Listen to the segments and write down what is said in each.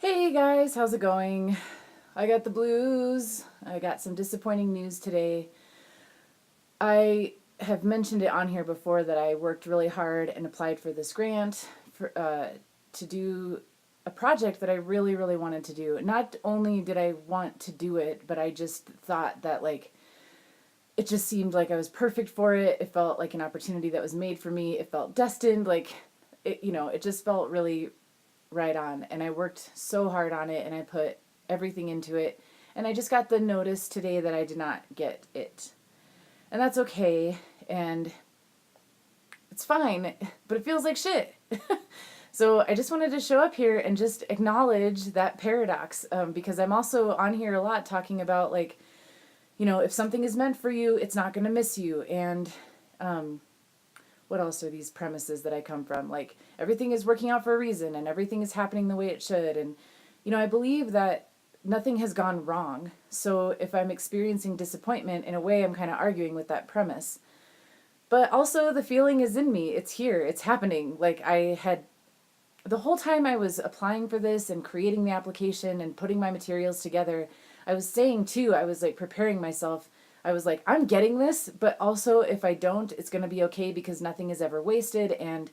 Hey guys, how's it going? I got the blues. I got some disappointing news today. I have mentioned it on here before that I worked really hard and applied for this grant to do a project that I really, really wanted to do. Not only did I want to do it, but I just thought that it just seemed like I was perfect for it. It felt like an opportunity that was made for me. It felt destined. It just felt really right on. And I worked so hard on it and I put everything into it. And I just got the notice today that I did not get it. And that's okay. And it's fine, but it feels like shit. So I just wanted to show up here and just acknowledge that paradox, because I'm also on here a lot talking about, if something is meant for you, it's not going to miss you. And what else are these premises that I come from? Like, everything is working out for a reason and everything is happening the way it should. And, I believe that nothing has gone wrong. So if I'm experiencing disappointment, in a way, I'm kind of arguing with that premise. But also, the feeling is in me. It's here. It's happening. The whole time I was applying for this and creating the application and putting my materials together, I was saying too, I was like preparing myself. I was like, I'm getting this, but also if I don't, it's going to be okay because nothing is ever wasted and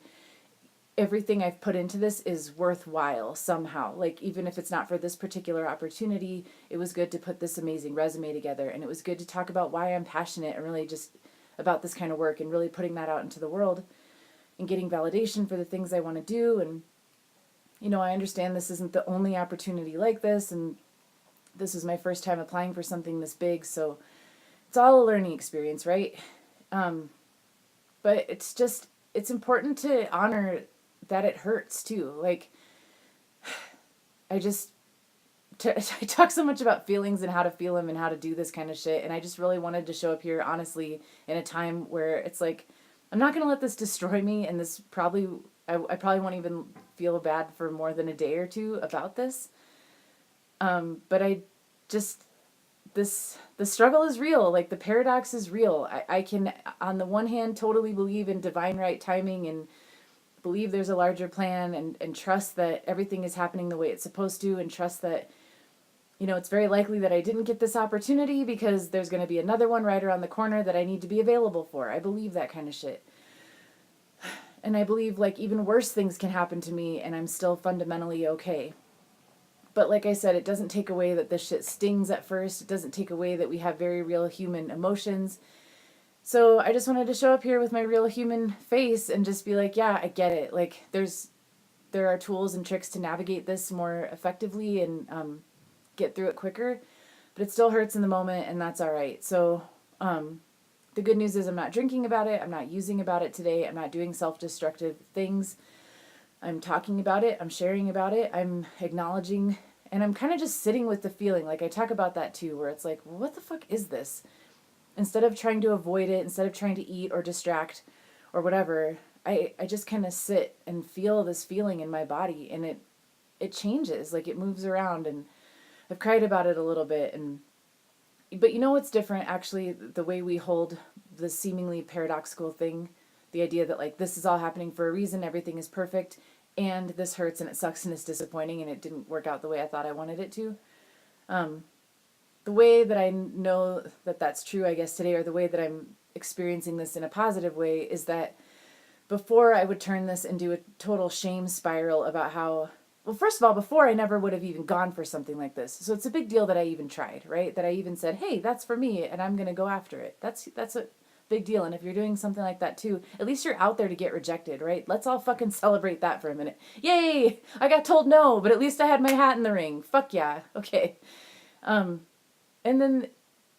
everything I've put into this is worthwhile somehow. Like, even if it's not for this particular opportunity, it was good to put this amazing resume together, and it was good to talk about why I'm passionate and really just about this kind of work and really putting that out into the world and getting validation for the things I want to do. And I understand this isn't the only opportunity like this, and this is my first time applying for something this big, so it's all a learning experience, right? But it's important to honor that it hurts too. Like, I just, I talk so much about feelings and how to feel them and how to do this kind of shit, and I just really wanted to show up here honestly in a time where it's like, I'm not going to let this destroy me, and this probably, I probably won't even feel bad for more than a day or two about this. But I just, the struggle is real. Like, the paradox is real. I can, on the one hand, totally believe in divine right timing and believe there's a larger plan, and trust that everything is happening the way it's supposed to, and trust that, it's very likely that I didn't get this opportunity because there's going to be another one right around the corner that I need to be available for. I believe that kind of shit. And I believe, like, even worse things can happen to me and I'm still fundamentally okay. But like I said, it doesn't take away that this shit stings at first. It doesn't take away that we have very real human emotions. So I just wanted to show up here with my real human face and just be like, yeah, I get it. Like, there are tools and tricks to navigate this more effectively and get through it quicker. But it still hurts in the moment, and that's all right. So the good news is I'm not drinking about it. I'm not using about it today. I'm not doing self-destructive things. I'm talking about it. I'm sharing about it. I'm acknowledging, and I'm kind of just sitting with the feeling. Like, I talk about that too, where it's like, well, what the fuck is this? Instead of trying to avoid it, instead of trying to eat or distract or whatever, I just kind of sit and feel this feeling in my body, and it changes. Like, it moves around, and I've cried about it a little bit. But you know what's different, actually? The way we hold the seemingly paradoxical thing, the idea that, like, this is all happening for a reason, everything is perfect, and this hurts and it sucks and it's disappointing and it didn't work out the way I thought I wanted it to. The way that I know that that's true, I guess, today, or the way that I'm experiencing this in a positive way, is that before I would turn this into a total shame spiral about how, well, first of all, before I never would have even gone for something like this. So it's a big deal that I even tried, right? That I even said, hey, that's for me and I'm going to go after it. That's a big deal. And if you're doing something like that too, at least you're out there to get rejected, right? Let's all fucking celebrate that for a minute. Yay! I got told no, but at least I had my hat in the ring. Fuck yeah. Okay. And then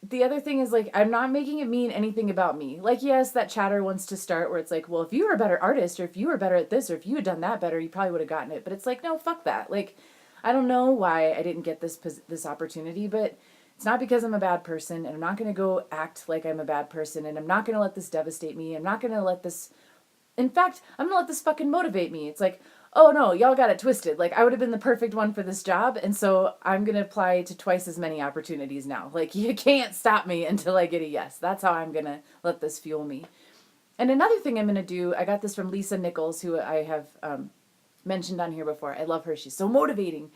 the other thing is, like, I'm not making it mean anything about me. Like, yes, that chatter wants to start where it's like, well, if you were a better artist, or if you were better at this, or if you had done that better, you probably would have gotten it. But it's like, no, fuck that. Like, I don't know why I didn't get this opportunity, but it's not because I'm a bad person, and I'm not going to go act like I'm a bad person, and I'm not going to let this devastate me. I'm not going to let this, in fact, I'm going to let this fucking motivate me. It's like, oh no, y'all got it twisted. Like, I would have been the perfect one for this job, and so I'm going to apply to twice as many opportunities now. Like, you can't stop me until I get a yes. That's how I'm going to let this fuel me. And another thing I'm going to do, I got this from Lisa Nichols, who I have mentioned on here before. I love her. She's so motivating.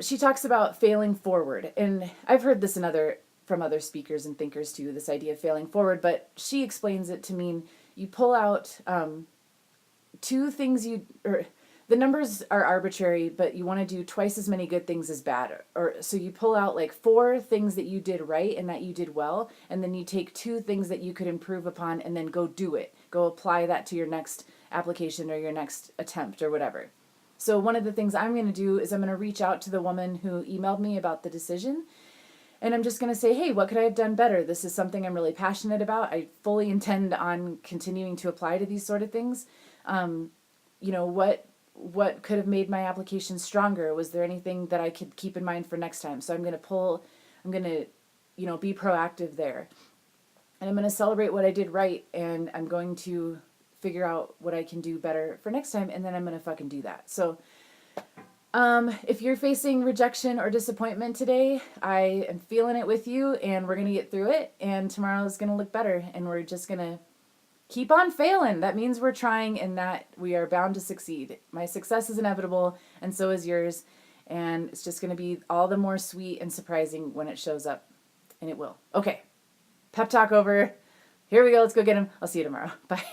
She talks about failing forward, and I've heard this from other speakers and thinkers too. This idea of failing forward, but she explains it to mean you pull out two things or the numbers are arbitrary, but you want to do twice as many good things as bad. Or so you pull out like 4 things that you did right and that you did well, and then you take 2 things that you could improve upon and then go do it. Go apply that to your next application or your next attempt or whatever. So one of the things I'm going to do is I'm going to reach out to the woman who emailed me about the decision, and I'm just going to say, hey, what could I have done better? This is something I'm really passionate about. I fully intend on continuing to apply to these sort of things. What could have made my application stronger? Was there anything that I could keep in mind for next time? So I'm going to be proactive there. And I'm going to celebrate what I did right, and I'm going to figure out what I can do better for next time, and then I'm going to fucking do that. So if you're facing rejection or disappointment today, I am feeling it with you, and we're going to get through it, and tomorrow is going to look better, and we're just going to keep on failing. That means we're trying, and that we are bound to succeed. My success is inevitable, and so is yours, and it's just going to be all the more sweet and surprising when it shows up, and it will. Okay, pep talk over. Here we go. Let's go get him. I'll see you tomorrow. Bye.